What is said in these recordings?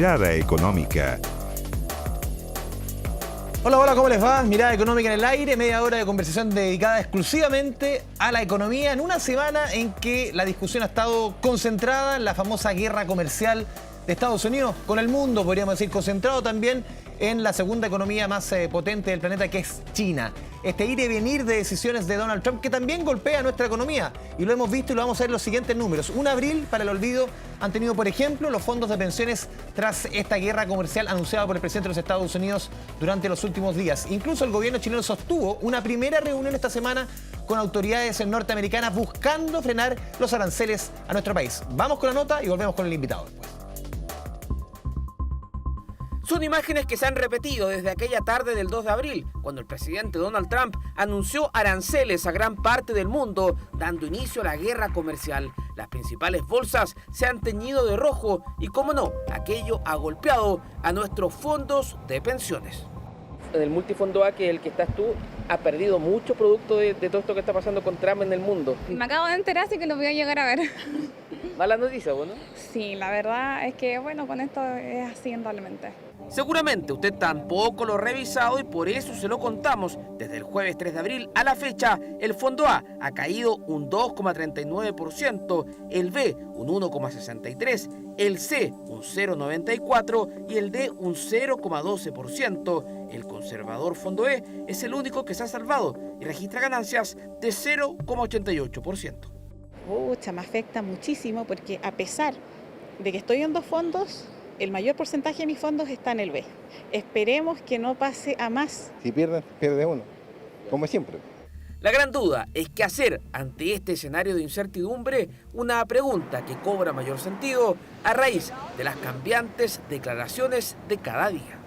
Mirada Económica. Hola, hola, ¿cómo les va? Mirada Económica en el aire, media hora de conversación dedicada exclusivamente a la economía en una semana en que la discusión ha estado concentrada en la famosa guerra comercial de Estados Unidos con el mundo, podríamos decir, concentrado también en la segunda economía más potente del planeta, que es China. Este ir y venir de decisiones de Donald Trump que también golpea nuestra economía. Y lo hemos visto y lo vamos a ver en los siguientes números. Un abril para el olvido han tenido, por ejemplo, los fondos de pensiones tras esta guerra comercial anunciada por el presidente de los Estados Unidos durante los últimos días. Incluso el gobierno chileno sostuvo una primera reunión esta semana con autoridades norteamericanas buscando frenar los aranceles a nuestro país. Vamos con la nota y volvemos con el invitado después. Son imágenes que se han repetido desde aquella tarde del 2 de abril, cuando el presidente Donald Trump anunció aranceles a gran parte del mundo, dando inicio a la guerra comercial. Las principales bolsas se han teñido de rojo y, cómo no, aquello ha golpeado a nuestros fondos de pensiones. En el multifondo A, que es el que estás tú, ha perdido mucho producto de todo esto que está pasando con Trump en el mundo. Me acabo de enterar, así que lo voy a llegar a ver. Mala noticia, ¿no? Sí, la verdad es que, bueno, con esto es así indudablemente. Seguramente usted tampoco lo ha revisado y por eso se lo contamos. Desde el jueves 3 de abril a la fecha, el fondo A ha caído un 2,39%, el B un 1,63%, el C un 0,94% y el D un 0,12%. El conservador fondo E es el único que se ha salvado y registra ganancias de 0,88%. Pucha, me afecta muchísimo porque a pesar de que estoy en dos fondos, el mayor porcentaje de mis fondos está en el B. Esperemos que no pase a más. Si pierden, pierde uno, como siempre. La gran duda es qué hacer ante este escenario de incertidumbre, una pregunta que cobra mayor sentido a raíz de las cambiantes declaraciones de cada día.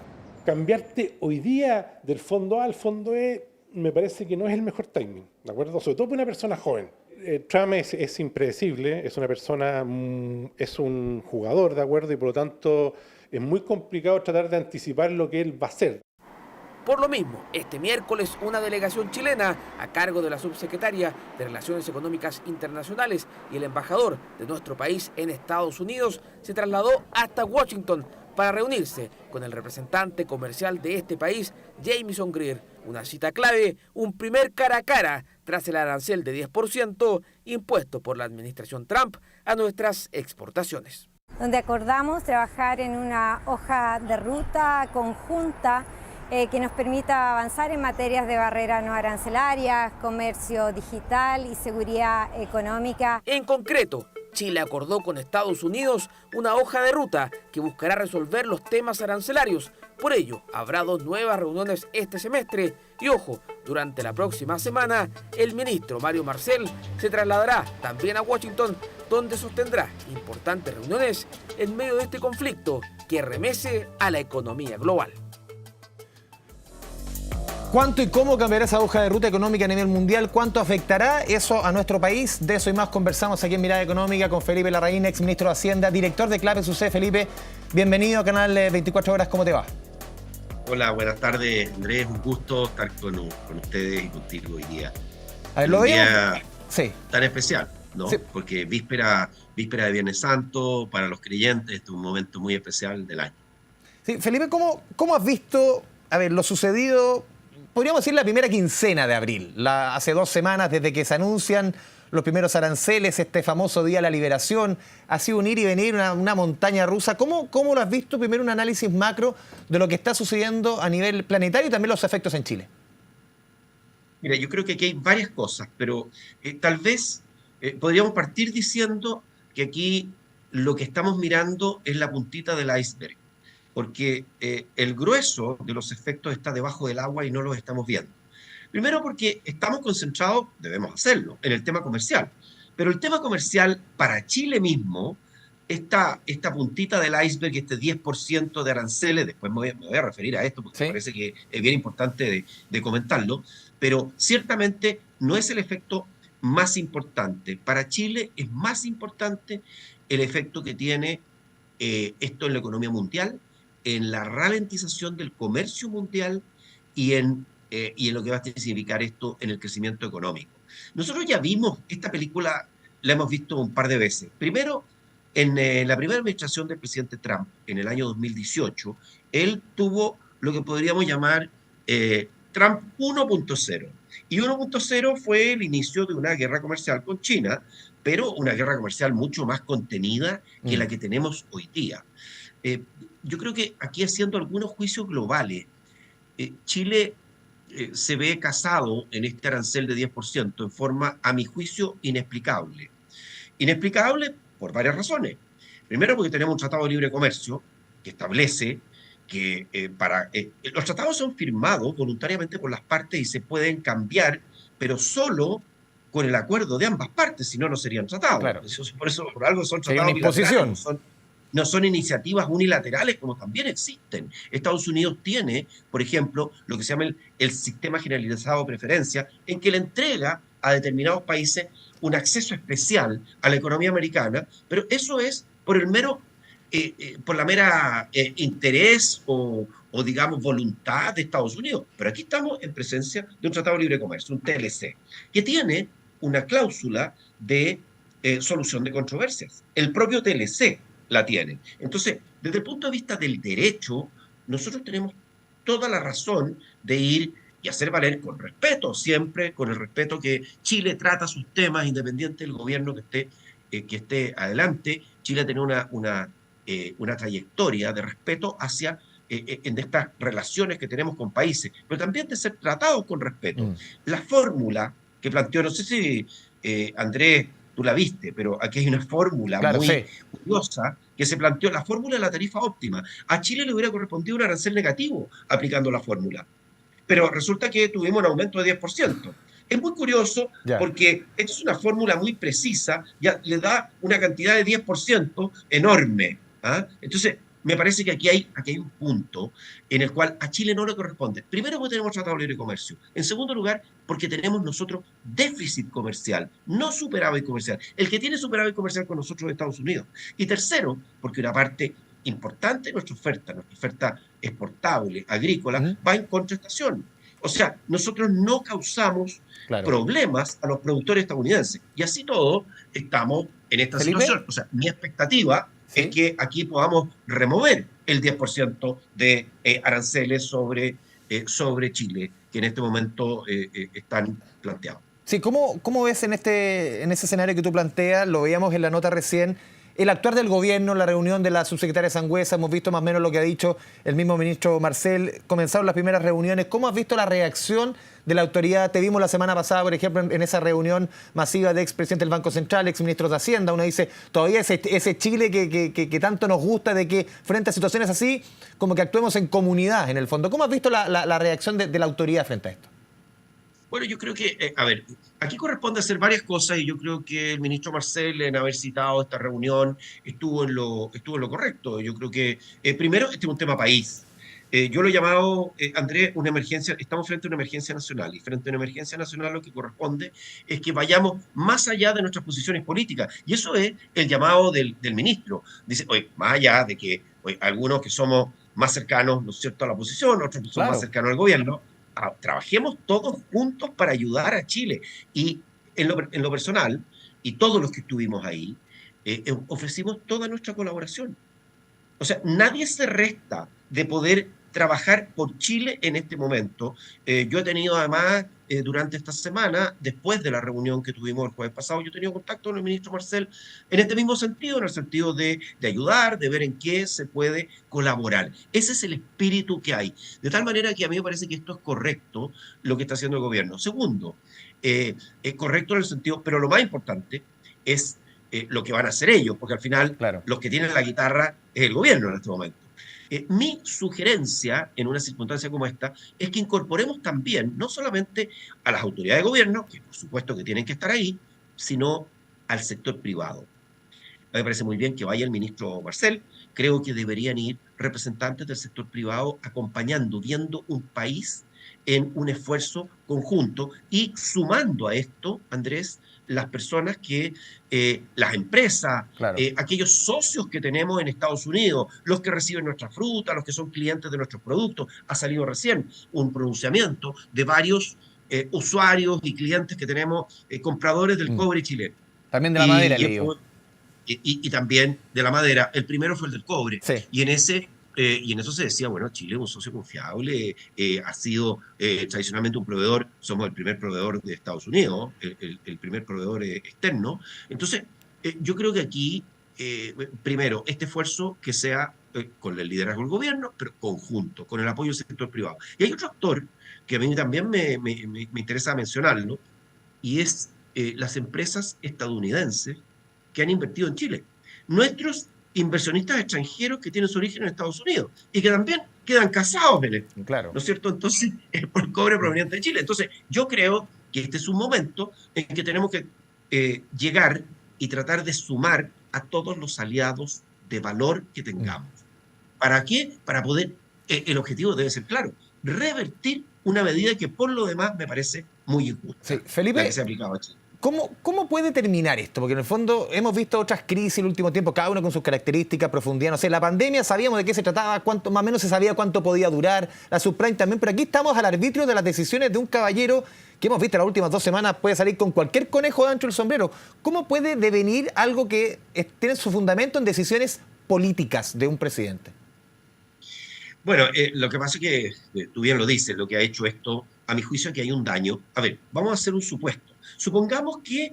Cambiarte hoy día del fondo A al fondo E me parece que no es el mejor timing, ¿de acuerdo? Sobre todo para una persona joven. Trump es impredecible, es una persona, es un jugador, ¿de acuerdo? Y por lo tanto es muy complicado tratar de anticipar lo que él va a hacer. Por lo mismo, este miércoles una delegación chilena a cargo de la subsecretaria de Relaciones Económicas Internacionales y el embajador de nuestro país en Estados Unidos se trasladó hasta Washington para reunirse con el representante comercial de este país, Jamieson Greer. Una cita clave, un primer cara a cara tras el arancel de 10% impuesto por la administración Trump a nuestras exportaciones. Donde acordamos trabajar en una hoja de ruta conjunta que nos permita avanzar en materias de barreras no arancelarias, comercio digital y seguridad económica. En concreto, Chile acordó con Estados Unidos una hoja de ruta que buscará resolver los temas arancelarios. Por ello, habrá 2 nuevas reuniones este semestre y, ojo, durante la próxima semana, el ministro Mario Marcel se trasladará también a Washington, donde sostendrá importantes reuniones en medio de este conflicto que remece a la economía global. ¿Cuánto y cómo cambiará esa hoja de ruta económica a nivel mundial? ¿Cuánto afectará eso a nuestro país? De eso y más conversamos aquí en Mirada Económica con Felipe Larraín, ex ministro de Hacienda, director de Clave SUC. Felipe, bienvenido a Canal 24 Horas. ¿Cómo te va? Hola, buenas tardes, Andrés. Un gusto estar con ustedes y contigo hoy día. A ver, ¿lo un veíamos? día Sí. tan especial, ¿no? Sí. Porque víspera de Viernes Santo, para los creyentes, este es un momento muy especial del año. Sí, Felipe, ¿cómo has visto, lo sucedido, podríamos decir, la primera quincena de abril? Hace 2 semanas desde que se anuncian los primeros aranceles, este famoso Día de la Liberación, ha sido un ir y venir, una montaña rusa. ¿Cómo lo has visto? Primero un análisis macro de lo que está sucediendo a nivel planetario y también los efectos en Chile. Mira, yo creo que aquí hay varias cosas, pero tal vez podríamos partir diciendo que aquí lo que estamos mirando es la puntita del iceberg, porque el grueso de los efectos está debajo del agua y no los estamos viendo. Primero porque estamos concentrados, debemos hacerlo, en el tema comercial. Pero el tema comercial para Chile mismo, esta puntita del iceberg, este 10% de aranceles, después me voy a referir a esto porque me parece que es bien importante de comentarlo, pero ciertamente no es el efecto más importante. Para Chile es más importante el efecto que tiene esto en la economía mundial, en la ralentización del comercio mundial y en lo que va a significar esto en el crecimiento económico. Nosotros ya vimos esta película, la hemos visto un par de veces. Primero, En la primera administración del presidente Trump, en el año 2018, él tuvo lo que podríamos llamar Trump 1.0. Y 1.0 fue el inicio de una guerra comercial con China, pero una guerra comercial mucho más contenida que la que tenemos hoy día. Yo creo que aquí, haciendo algunos juicios globales, Chile se ve casado en este arancel de 10% en forma, a mi juicio, inexplicable. Inexplicable por varias razones. Primero, porque tenemos un tratado de libre comercio que establece que los tratados son firmados voluntariamente por las partes y se pueden cambiar, pero solo con el acuerdo de ambas partes, si no, no serían tratados. Claro. Por eso, por algo son Hay tratados una imposición. bilaterales, no son iniciativas unilaterales como también existen. Estados Unidos tiene, por ejemplo, lo que se llama el sistema generalizado de preferencia, en que le entrega a determinados países un acceso especial a la economía americana, pero eso es por el mero, por la mera interés o digamos voluntad de Estados Unidos. Pero aquí estamos en presencia de un Tratado de Libre Comercio, un TLC, que tiene una cláusula de solución de controversias. El propio TLC la tiene. Entonces, desde el punto de vista del derecho, nosotros tenemos toda la razón de ir y hacer valer con respeto, siempre con el respeto que Chile trata sus temas, independiente del gobierno que esté adelante. Chile tiene una trayectoria de respeto hacia en estas relaciones que tenemos con países, pero también de ser tratados con respeto. La fórmula que planteó, no sé si Andrés, tú la viste, pero aquí hay una fórmula muy curiosa que se planteó, la fórmula de la tarifa óptima. A Chile le hubiera correspondido un arancel negativo aplicando la fórmula, pero resulta que tuvimos un aumento de 10%. Es muy curioso porque esta es una fórmula muy precisa, ya le da una cantidad de 10% enorme. Entonces, me parece que aquí hay un punto en el cual a Chile no le corresponde. Primero, porque tenemos Tratado de Libre Comercio. En segundo lugar, porque tenemos nosotros déficit comercial, no superávit comercial. El que tiene superávit comercial con nosotros es Estados Unidos. Y tercero, porque una parte importante de nuestra oferta exportable, agrícola, va en contratación. O sea, nosotros no causamos problemas a los productores estadounidenses. Y así todo, estamos en esta situación. O sea, mi expectativa es que aquí podamos remover el 10% de aranceles sobre Chile, que en este momento están planteados. Sí, ¿cómo ves en ese escenario que tú planteas? Lo veíamos en la nota recién. El actuar del gobierno, la reunión de la subsecretaria Sangüesa, hemos visto más o menos lo que ha dicho el mismo ministro Marcel. Comenzaron las primeras reuniones. ¿Cómo has visto la reacción de la autoridad? Te vimos la semana pasada, por ejemplo, en esa reunión masiva de expresidente del Banco Central, exministros de Hacienda. Uno dice, todavía ese Chile que tanto nos gusta, de que frente a situaciones así, como que actuemos en comunidad, en el fondo. ¿Cómo has visto la reacción de la autoridad frente a esto? Bueno, yo creo que, aquí corresponde hacer varias cosas y yo creo que el ministro Marcel, en haber citado esta reunión, estuvo en lo correcto. Yo creo que, primero, este es un tema país. Yo lo he llamado, Andrés, una emergencia. Estamos frente a una emergencia nacional, y frente a una emergencia nacional lo que corresponde es que vayamos más allá de nuestras posiciones políticas. Y eso es el llamado del ministro. Dice, oye, más allá de que algunos que somos más cercanos, ¿no es cierto?, a la oposición, otros que son más cercanos al gobierno, trabajemos todos juntos para ayudar a Chile. Y en lo personal, y todos los que estuvimos ahí, ofrecimos toda nuestra colaboración. O sea, nadie se resta de poder trabajar por Chile en este momento. Yo he tenido además, durante esta semana, después de la reunión que tuvimos el jueves pasado, yo he tenido contacto con el ministro Marcel en este mismo sentido, en el sentido de ayudar, de ver en qué se puede colaborar. Ese es el espíritu que hay. De tal manera que a mí me parece que esto es correcto, lo que está haciendo el gobierno. Segundo, es correcto en el sentido, pero lo más importante es lo que van a hacer ellos, porque al final los que tienen la guitarra es el gobierno en este momento. Mi sugerencia en una circunstancia como esta es que incorporemos también no solamente a las autoridades de gobierno, que por supuesto que tienen que estar ahí, sino al sector privado. A mí me parece muy bien que vaya el ministro Marcel. Creo que deberían ir representantes del sector privado acompañando, viendo un país en un esfuerzo conjunto y sumando a esto, Andrés, las personas que, las empresas, aquellos socios que tenemos en Estados Unidos, los que reciben nuestra fruta, los que son clientes de nuestros productos. Ha salido recién un pronunciamiento de varios usuarios y clientes que tenemos, compradores del cobre chileno. También de la madera, le digo. y también de la madera. El primero fue el del cobre. Sí. Y en eso se decía, bueno, Chile es un socio confiable, ha sido tradicionalmente un proveedor, somos el primer proveedor de Estados Unidos, el primer proveedor externo. Entonces, yo creo que aquí, primero, este esfuerzo que sea con el liderazgo del gobierno, pero conjunto, con el apoyo del sector privado. Y hay otro actor que a mí también me interesa mencionarlo, y es las empresas estadounidenses que han invertido en Chile. Nuestros inversionistas extranjeros que tienen su origen en Estados Unidos y que también quedan casados en esto, Claro. ¿no es cierto? Entonces, por el cobre proveniente de Chile. Entonces, yo creo que este es un momento en que tenemos que llegar y tratar de sumar a todos los aliados de valor que tengamos. ¿Para qué? Para poder, el objetivo debe ser claro, revertir una medida que por lo demás me parece muy injusta. Sí. Felipe, la que se ha aplicado a Chile. ¿Cómo puede terminar esto? Porque en el fondo hemos visto otras crisis en el último tiempo, cada una con sus características, profundidad. No sé, la pandemia sabíamos de qué se trataba, cuánto, más o menos se sabía cuánto podía durar, la subprime también, pero aquí estamos al arbitrio de las decisiones de un caballero que hemos visto en las últimas 2 semanas, puede salir con cualquier conejo dentro del sombrero. ¿Cómo puede devenir algo que tiene su fundamento en decisiones políticas de un presidente? Bueno, lo que pasa es que, tú bien lo dices, lo que ha hecho esto, a mi juicio, es que hay un daño. A ver, vamos a hacer un supuesto. Supongamos que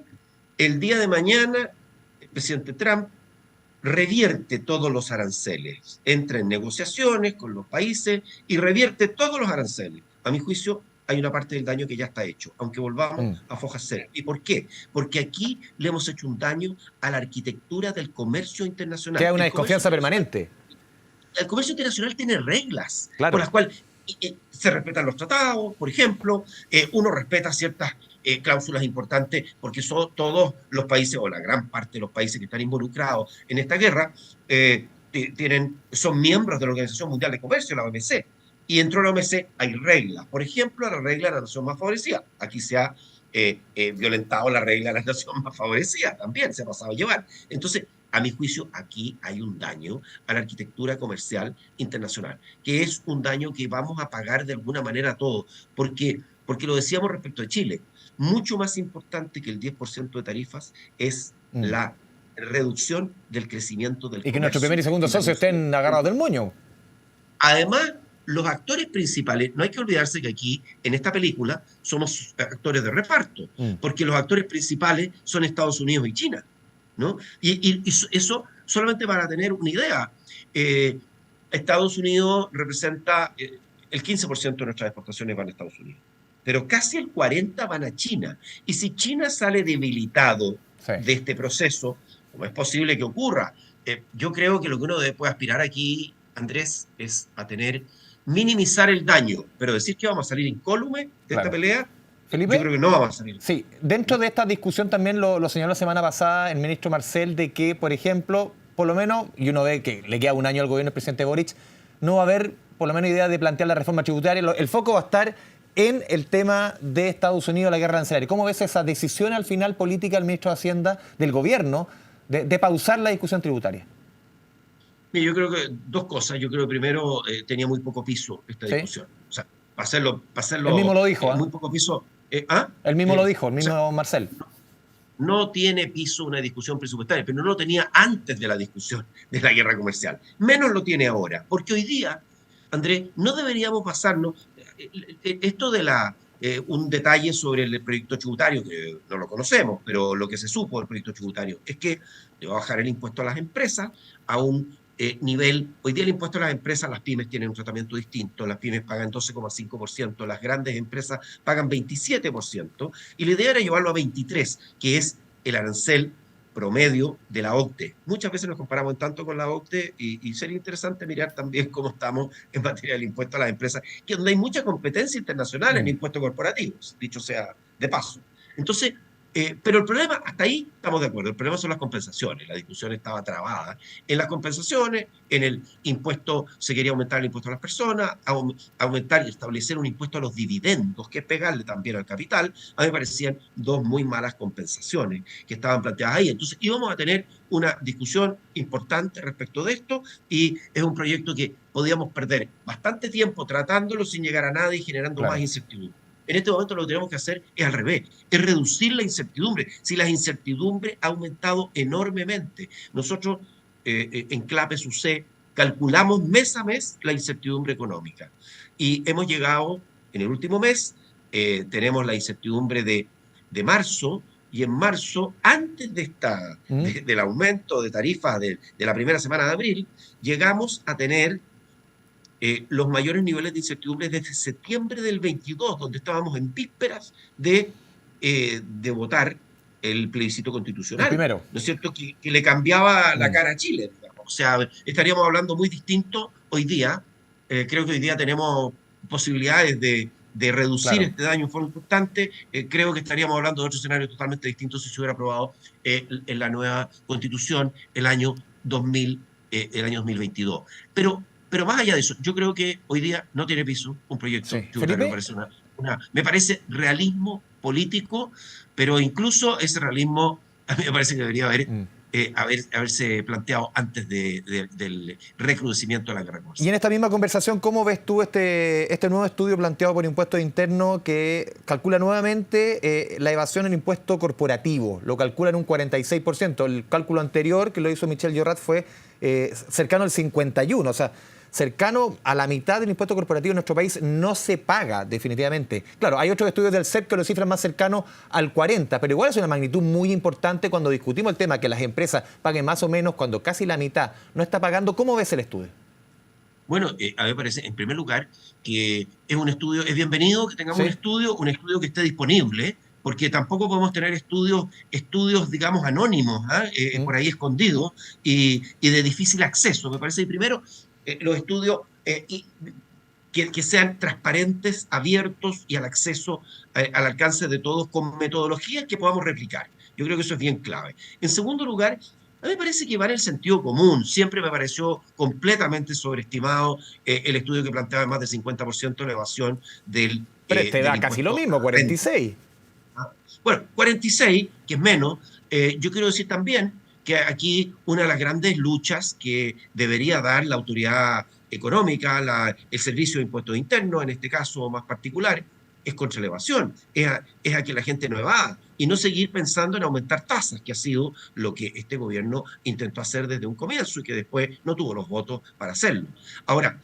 el día de mañana el presidente Trump revierte todos los aranceles, entra en negociaciones con los países y revierte todos los aranceles. A mi juicio, hay una parte del daño que ya está hecho, aunque volvamos a foja cero. ¿Y por qué? Porque aquí le hemos hecho un daño a la arquitectura del comercio internacional. Queda una desconfianza permanente. El comercio internacional tiene reglas, claro, por las cuales se respetan los tratados, por ejemplo, uno respeta ciertas cláusulas importantes, porque son todos los países, o la gran parte de los países que están involucrados en esta guerra, son miembros de la Organización Mundial de Comercio, la OMC, y dentro de la OMC hay reglas. Por ejemplo, la regla de la nación más favorecida. Aquí se ha violentado la regla de la nación más favorecida, también se ha pasado a llevar. Entonces, a mi juicio, aquí hay un daño a la arquitectura comercial internacional, que es un daño que vamos a pagar de alguna manera todos, porque lo decíamos respecto de Chile, mucho más importante que el 10% de tarifas es la reducción del crecimiento del comercio. Y que nuestro primer y segundo socio estén agarrados del moño. Además, los actores principales, no hay que olvidarse que aquí, en esta película, somos actores de reparto, porque los actores principales son Estados Unidos y China, ¿no? Y eso, solamente para tener una idea, Estados Unidos representa el 15% de nuestras exportaciones van a Estados Unidos, pero casi el 40% van a China. Y si China sale debilitado de este proceso, ¿cómo es posible que ocurra? Yo creo que lo que uno puede aspirar aquí, Andrés, es a minimizar el daño, pero decir que vamos a salir incólume de esta pelea, Felipe, yo creo que no vamos a salir. Sí, dentro de esta discusión también lo señaló la semana pasada el ministro Marcel, de que, por ejemplo, por lo menos, y uno ve que le queda un año al gobierno del presidente Boric, no va a haber, por lo menos, idea de plantear la reforma tributaria. El foco va a estar en el tema de Estados Unidos, la guerra arancelaria. ¿Cómo ves esa decisión al final política del ministro de Hacienda, del gobierno, de pausar la discusión tributaria? Mira, yo creo que dos cosas. Yo creo que primero tenía muy poco piso esta discusión. O sea, para hacerlo él mismo lo dijo, muy poco piso. Él mismo lo dijo, el mismo Marcel. No tiene piso una discusión presupuestaria, pero no lo tenía antes de la discusión de la guerra comercial. Menos lo tiene ahora, porque hoy día, Andrés, no deberíamos pasarnos. Esto de un detalle sobre el proyecto tributario, que no lo conocemos, pero lo que se supo del proyecto tributario es que le va a bajar el impuesto a las empresas a un nivel. Hoy día el impuesto a las empresas, las pymes tienen un tratamiento distinto, las pymes pagan 12,5%, las grandes empresas pagan 27%, y la idea era llevarlo a 23%, que es el arancel promedio de la OCDE. Muchas veces nos comparamos tanto con la OCDE y sería interesante mirar también cómo estamos en materia del impuesto a las empresas, que donde hay mucha competencia internacional en impuestos corporativos, dicho sea de paso. Entonces, pero el problema, hasta ahí estamos de acuerdo, el problema son las compensaciones. La discusión estaba trabada en las compensaciones, en el impuesto, se quería aumentar el impuesto a las personas, aumentar y establecer un impuesto a los dividendos, que es pegarle también al capital. A mí me parecían dos muy malas compensaciones que estaban planteadas ahí. Entonces íbamos a tener una discusión importante respecto de esto, y es un proyecto que podíamos perder bastante tiempo tratándolo sin llegar a nada y generando más incertidumbre. En este momento lo que tenemos que hacer es al revés, es reducir la incertidumbre. Si la incertidumbre ha aumentado enormemente, nosotros en CLAPES UC calculamos mes a mes la incertidumbre económica y hemos llegado en el último mes, tenemos la incertidumbre de marzo, y en marzo, antes de del aumento de tarifas de la primera semana de abril, llegamos a tener los mayores niveles de incertidumbre desde septiembre del 22, donde estábamos en vísperas de votar el plebiscito constitucional. El primero. ¿No es cierto? Que le cambiaba la cara a Chile, digamos. O sea, estaríamos hablando muy distinto hoy día. Creo que hoy día tenemos posibilidades de reducir este daño en forma importante. Creo que estaríamos hablando de otro escenario totalmente distinto si se hubiera aprobado en la nueva constitución el año 2022. Pero más allá de eso, yo creo que hoy día no tiene piso un proyecto tributario. Me parece realismo político, pero incluso ese realismo a mí me parece que debería haberse planteado antes del recrudecimiento de la guerra comercial. Y en esta misma conversación, ¿cómo ves tú este nuevo estudio planteado por Impuestos Internos que calcula nuevamente la evasión en impuesto corporativo? Lo calcula en un 46%. El cálculo anterior que lo hizo Michel Llorat fue cercano al 51%. O sea, cercano a la mitad del impuesto corporativo en nuestro país no se paga definitivamente. Claro, hay otros estudios del CEP que lo cifran más cercano al 40%, pero igual es una magnitud muy importante cuando discutimos el tema que las empresas paguen más o menos cuando casi la mitad no está pagando. ¿Cómo ves el estudio? Bueno, a mí me parece, en primer lugar, que es un estudio, es bienvenido que tengamos un estudio que esté disponible, porque tampoco podemos tener estudios digamos, anónimos, por ahí escondidos y de difícil acceso. Me parece que primero los estudios que sean transparentes, abiertos y al acceso, al alcance de todos, con metodologías que podamos replicar. Yo creo que eso es bien clave. En segundo lugar, a mí me parece que va en el sentido común. Siempre me pareció completamente sobreestimado el estudio que planteaba más del 50% de evasión del... Pero te da casi lo mismo, 46%. Bueno, 46%, que es menos. Yo quiero decir también que aquí una de las grandes luchas que debería dar la autoridad económica, el Servicio de Impuestos Internos, en este caso más particular, es contra la evasión, es a que la gente no evada y no seguir pensando en aumentar tasas, que ha sido lo que este gobierno intentó hacer desde un comienzo y que después no tuvo los votos para hacerlo. Ahora,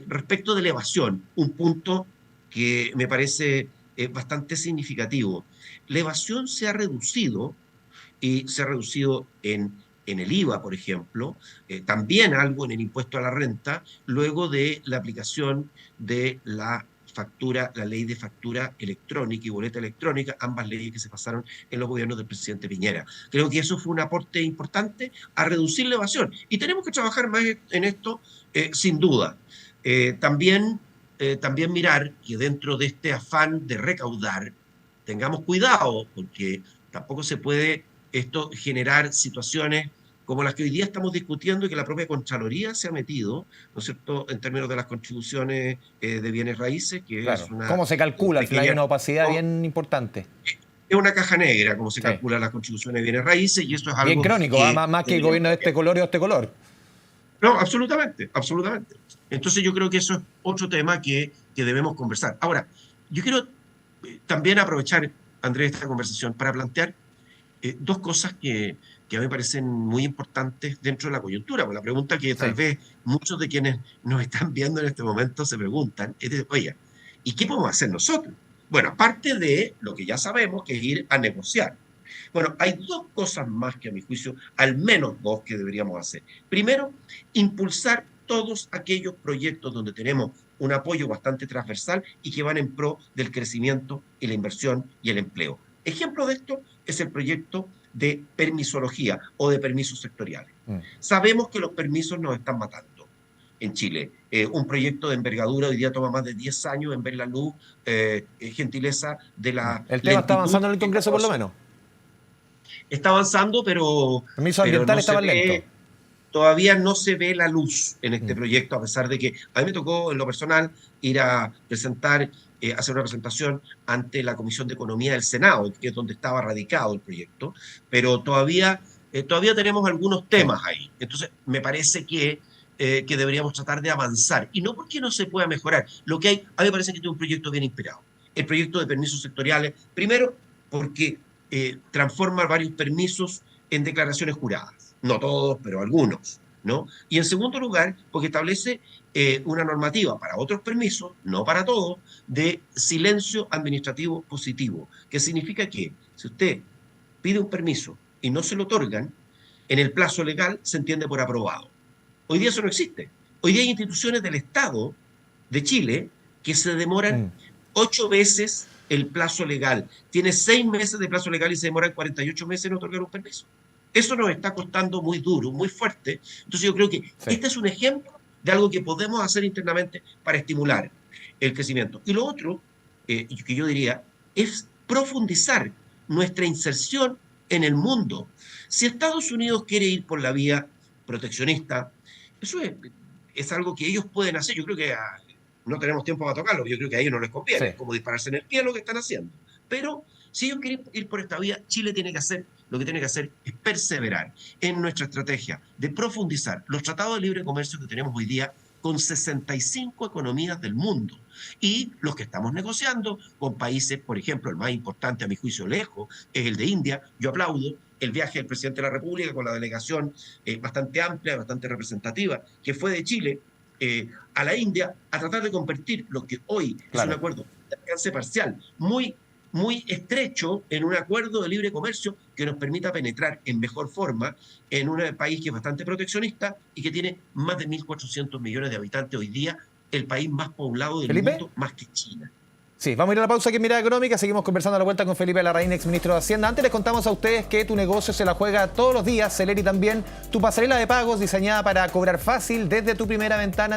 respecto de la evasión, un punto que me parece bastante significativo. La evasión se ha reducido y se ha reducido en el IVA, por ejemplo, también algo en el impuesto a la renta, luego de la aplicación de la ley de factura electrónica y boleta electrónica, ambas leyes que se pasaron en los gobiernos del presidente Piñera. Creo que eso fue un aporte importante a reducir la evasión. Y tenemos que trabajar más en esto, sin duda. También mirar que dentro de este afán de recaudar, tengamos cuidado, porque tampoco se puede esto generar situaciones como las que hoy día estamos discutiendo y que la propia Contraloría se ha metido, ¿no es cierto?, en términos de las contribuciones de bienes raíces, que claro. Es una... ¿Cómo se calcula? Al final hay una opacidad bien importante. Es una caja negra, cómo se calculan las contribuciones de bienes raíces, y eso es algo... Bien crónico, más que el gobierno de este color y de este color. No, absolutamente, absolutamente. Entonces yo creo que eso es otro tema que debemos conversar. Ahora, yo quiero también aprovechar, Andrés, esta conversación para plantear dos cosas que a mí me parecen muy importantes dentro de la coyuntura. Pues la pregunta que tal vez muchos de quienes nos están viendo en este momento se preguntan es, oye, ¿y qué podemos hacer nosotros? Bueno, aparte de lo que ya sabemos, que es ir a negociar. Bueno, hay dos cosas más que a mi juicio, al menos dos, que deberíamos hacer. Primero, impulsar todos aquellos proyectos donde tenemos un apoyo bastante transversal y que van en pro del crecimiento y la inversión y el empleo. Ejemplo de esto es el proyecto de permisología o de permisos sectoriales. Sabemos que los permisos nos están matando en Chile. Un proyecto de envergadura hoy día toma más de 10 años en ver la luz, gentileza de la... El tema está avanzando en el Congreso por lo menos. Está avanzando, pero... Permisos ambientales estaban lentos. Todavía no se ve la luz en este proyecto, a pesar de que a mí me tocó en lo personal ir a presentar, hacer una presentación ante la Comisión de Economía del Senado, que es donde estaba radicado el proyecto, pero todavía tenemos algunos temas ahí. Entonces, me parece que deberíamos tratar de avanzar, y no porque no se pueda mejorar. Lo que hay, a mí me parece que este es un proyecto bien inspirado. el proyecto de permisos sectoriales. Primero, porque transforma varios permisos en declaraciones juradas. No todos, pero algunos, ¿no? Y en segundo lugar, porque establece una normativa para otros permisos, no para todos, de silencio administrativo positivo, que significa que si usted pide un permiso y no se lo otorgan, en el plazo legal se entiende por aprobado. Hoy día eso no existe. Hoy día hay instituciones del Estado de Chile que se demoran 8 veces el plazo legal. Tiene 6 meses de plazo legal y se demoran 48 meses en otorgar un permiso. Eso nos está costando muy duro, muy fuerte. Entonces yo creo que este es un ejemplo de algo que podemos hacer internamente para estimular el crecimiento. Y lo otro, que yo diría, es profundizar nuestra inserción en el mundo. Si Estados Unidos quiere ir por la vía proteccionista, eso es algo que ellos pueden hacer. Yo creo que no tenemos tiempo para tocarlo, yo creo que a ellos no les conviene, es como dispararse en el pie lo que están haciendo. Pero si ellos quieren ir por esta vía, Chile tiene que hacer, lo que tiene que hacer es perseverar en nuestra estrategia de profundizar los tratados de libre comercio que tenemos hoy día con 65 economías del mundo y los que estamos negociando con países, por ejemplo, el más importante a mi juicio lejos es el de India. Yo aplaudo el viaje del presidente de la República con la delegación bastante amplia, bastante representativa, que fue de Chile a la India a tratar de convertir lo que hoy es un acuerdo de alcance parcial, muy estrecho, en un acuerdo de libre comercio que nos permita penetrar en mejor forma en un país que es bastante proteccionista y que tiene más de 1.400 millones de habitantes hoy día, el país más poblado del mundo, más que China. Sí, vamos a ir a la pausa aquí en Mirada Económica. Seguimos conversando a la vuelta con Felipe Larraín, exministro de Hacienda. Antes les contamos a ustedes que tu negocio se la juega todos los días. Celeri también, tu pasarela de pagos diseñada para cobrar fácil desde tu primera venta,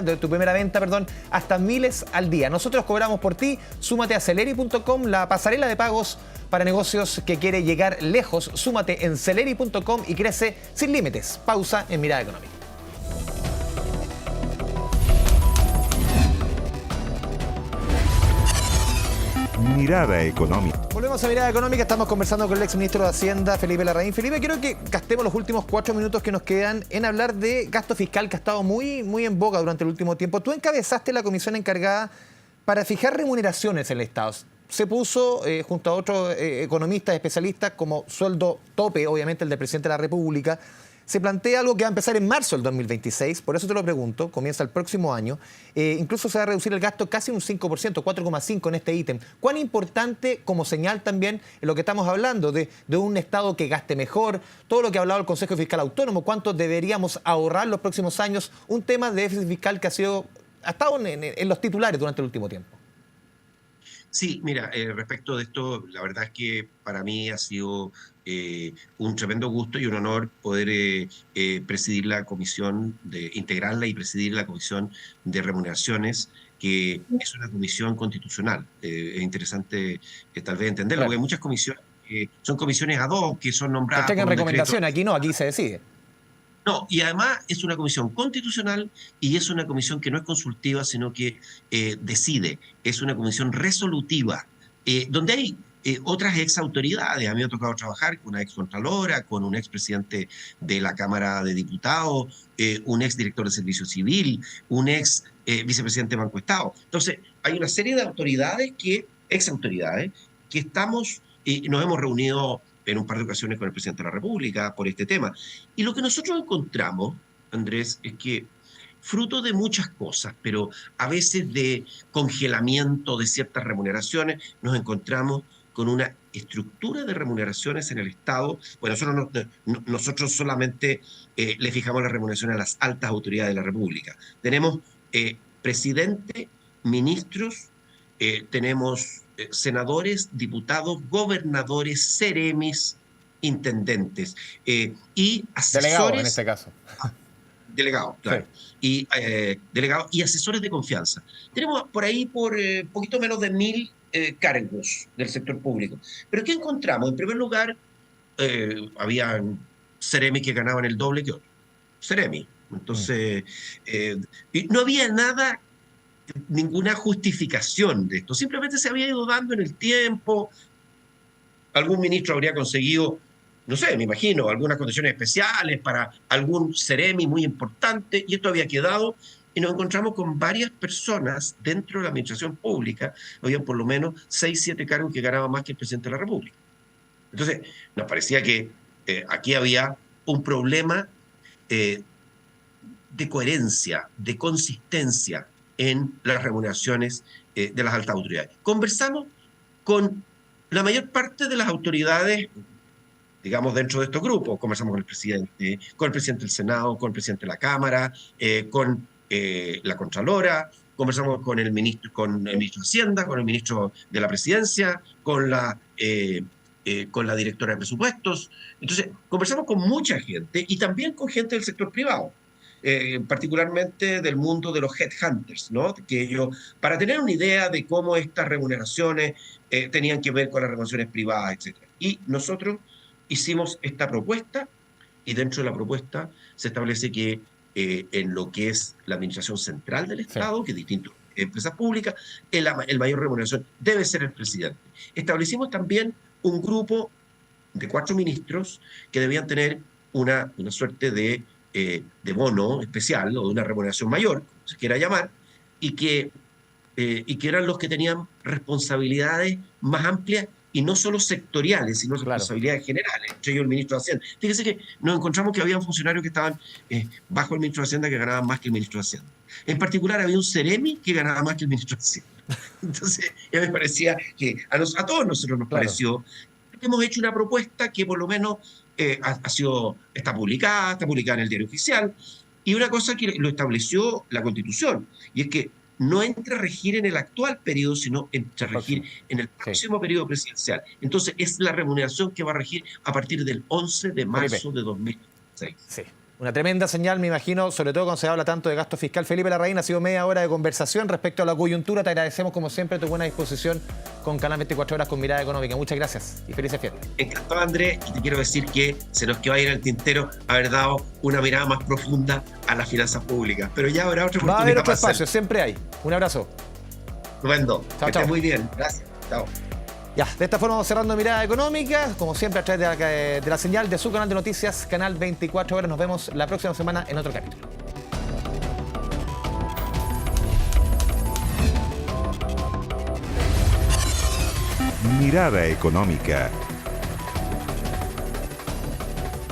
hasta miles al día. Nosotros cobramos por ti. Súmate a celeri.com, la pasarela de pagos para negocios que quiere llegar lejos. Súmate en celeri.com y crece sin límites. Pausa en Mirada Económica. Mirada Económica. Volvemos a Mirada Económica, estamos conversando con el exministro de Hacienda, Felipe Larraín. Felipe, quiero que gastemos los últimos 4 minutos que nos quedan en hablar de gasto fiscal que ha estado muy en boga durante el último tiempo. Tú encabezaste la comisión encargada para fijar remuneraciones en el Estado. Se puso junto a otros economistas, especialistas, como sueldo tope, obviamente el del presidente de la República. Se plantea algo que va a empezar en marzo del 2026, por eso te lo pregunto, comienza el próximo año. Incluso se va a reducir el gasto casi un 5%, 4,5% en este ítem. ¿Cuán importante como señal también en lo que estamos hablando de un Estado que gaste mejor? Todo lo que ha hablado el Consejo Fiscal Autónomo, cuánto deberíamos ahorrar los próximos años, un tema de déficit fiscal que ha estado en los titulares durante el último tiempo. Sí, mira, respecto de esto, la verdad es que para mí ha sido un tremendo gusto y un honor poder presidir la comisión, integrarla y presidir la comisión de remuneraciones, que es una comisión constitucional. Es interesante tal vez entenderlo, porque muchas comisiones son comisiones ad hoc, que son nombradas. Que tengan recomendación, aquí no, aquí se decide. No, y además es una comisión constitucional y es una comisión que no es consultiva, sino que decide. Es una comisión resolutiva, donde hay otras exautoridades. A mí me ha tocado trabajar con una excontralora, con un expresidente de la Cámara de Diputados, un exdirector de Servicio Civil, un ex vicepresidente de Banco Estado. Entonces, hay una serie de exautoridades, que estamos y nos hemos reunido en un par de ocasiones con el presidente de la República por este tema. Y lo que nosotros encontramos, Andrés, es que fruto de muchas cosas, pero a veces de congelamiento de ciertas remuneraciones, nos encontramos con una estructura de remuneraciones en el Estado. Bueno, nosotros solamente le fijamos la remuneración a las altas autoridades de la República. Tenemos presidente, ministros, tenemos senadores, diputados, gobernadores, seremis, intendentes y asesores. Delegados en este caso. Delegados, claro. Sí. Y delegados y asesores de confianza. Tenemos por ahí poquito menos de 1.000 cargos del sector público. Pero ¿qué encontramos? En primer lugar, había seremis que ganaban el doble que otros. Seremi. Entonces, y no había ninguna justificación de esto. Simplemente se había ido dando en el tiempo. Algún ministro habría conseguido, no sé, me imagino, algunas condiciones especiales para algún seremi muy importante, y esto había quedado y nos encontramos con varias personas dentro de la administración pública, había por lo menos 6, 7 cargos que ganaban más que el presidente de la República. Entonces, nos parecía que aquí había un problema de coherencia, de consistencia en las remuneraciones de las altas autoridades. Conversamos con la mayor parte de las autoridades, digamos, dentro de estos grupos. Conversamos con el presidente del Senado, con el presidente de la Cámara, con la Contralora, conversamos con el ministro de Hacienda, con el ministro de la Presidencia, con la directora de presupuestos. Entonces, conversamos con mucha gente y también con gente del sector privado, particularmente del mundo de los headhunters, ¿no? Que ellos, para tener una idea de cómo estas remuneraciones tenían que ver con las remuneraciones privadas, etc. Y nosotros hicimos esta propuesta y dentro de la propuesta se establece que en lo que es la administración central del Estado, sí, que es distinto a empresas públicas, el mayor remuneración debe ser el presidente. Establecimos también un grupo de 4 ministros que debían tener una suerte de bono especial o de una remuneración mayor, como se quiera llamar, y que eran los que tenían responsabilidades más amplias y no solo sectoriales, sino responsabilidades generales, entre ellos el ministro de Hacienda. Fíjese que nos encontramos que había funcionarios que estaban bajo el ministro de Hacienda que ganaban más que el ministro de Hacienda. En particular había un Ceremi que ganaba más que el ministro de Hacienda. Entonces, ya me parecía que a todos nosotros nos pareció que hemos hecho una propuesta que por lo menos está publicada en el Diario Oficial, y una cosa que lo estableció la Constitución, y es que no entra a regir en el actual periodo, sino entra a regir en el próximo periodo presidencial. Entonces, es la remuneración que va a regir a partir del 11 de marzo de 2006. Sí. Una tremenda señal, me imagino, sobre todo cuando se habla tanto de gasto fiscal. Felipe Larraín, ha sido media hora de conversación respecto a la coyuntura. Te agradecemos, como siempre, tu buena disposición con Canal 24 Horas con Mirada Económica. Muchas gracias y felices fiestas. Encantado, Andrés, y te quiero decir que se nos quedó ahí en el tintero haber dado una mirada más profunda a las finanzas públicas. Pero ya habrá otra oportunidad. Va a haber otro espacio, siempre hay. Un abrazo. Estupendo. Chao, que estés muy bien. Gracias. Chao. Ya, de esta forma vamos cerrando Mirada Económica, como siempre a través de la señal de su canal de noticias, Canal 24 Horas. Nos vemos la próxima semana en otro capítulo. Mirada Económica.